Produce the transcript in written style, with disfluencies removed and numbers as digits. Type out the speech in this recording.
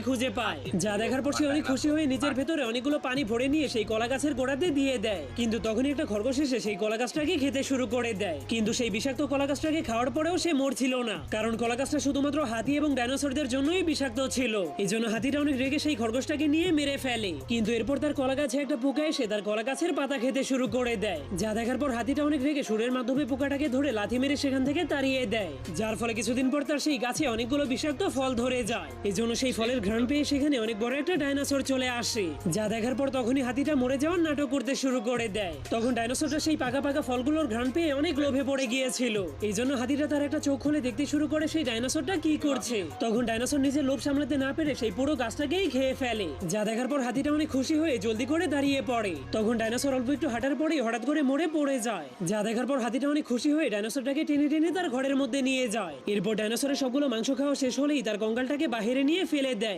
খুঁজে পায়, যা দেখার পর সে অনেক খুশি হয়ে নিজের ভেতরে অনেকগুলো পানি ভরে নিয়ে সেই কলা গাছের গোড়াতে দিয়ে দেয়। কিন্তু তখনই একটা খরগোশ এসে সেই কলা গাছটাকে খেতে শুরু করে দেয়। কিন্তু সেই বিষাক্ত কলা গাছটাকে খাওয়ার পরেও সে মরছিল না, কারণ কলা গাছটা শুধুমাত্র হাতি এবং ডাইনোসরদের জন্যই বিষাক্ত ছিল। এই জন্য হাতিটা অনেক রেগে সেই খরগোশটাকে নিয়ে মেরে ফেলে। কিন্তু এরপর তার কলা গাছে একটা পোকা এসে তার কলা গাছের পাতা খেতে শুরু করে দেয়, যা দেখার পর হাতিটা অনেক রেগে সুরের মাধ্যমে পোকাটাকে ধরে লাথি মেরে সেখান থেকে তাড়িয়ে দেয়। যার ফলে কিছুদিন পর তার সেই গাছে অনেকগুলো বিষাক্ত ফল ধরে যায়। এই জন্য সেই ফলের ঘ্রাণ পেয়ে সেখানে অনেক বড় একটা ডাইনোসর চলে আসে, যা দেখার পর তখনই হাতিটা মরে যাওয়ার নাটক করতে শুরু করে দেয়। তখন ডাইনোসরটা সেই পাকা পাকা ফলগুলোর ঘ্রাণ পেয়ে অনেক লোভে পড়ে গিয়েছিল। এই জন্য হাতিটা তার একটা চোখ খুলে দেখতে শুরু করে সেই ডাইনোসরটা কি করছে। তখন ডাইনোসর নিজের লোভ সামলাতে না পেরে সেই পুরো গাছটাকেই খেয়ে ফেলে, যা দেখার পর হাতিটা অনেক খুশি হয়ে জলদি করে দাঁড়িয়ে পড়ে। তখন ডাইনোসর অল্প একটু হাঁটার পরেই হঠাৎ করে মরে পড়ে যায়, যা দেখার পর হাতিটা অনেক খুশি হয়ে ডাইনোসরটাকে টেনে টেনে তার ঘরের মধ্যে নিয়ে যায়। এরপর ডাইনোসরের সবগুলো মাংস খাওয়া শেষ হলেই তার কঙ্কালটাকে বাহিরে নিয়ে ফেলে দেয়।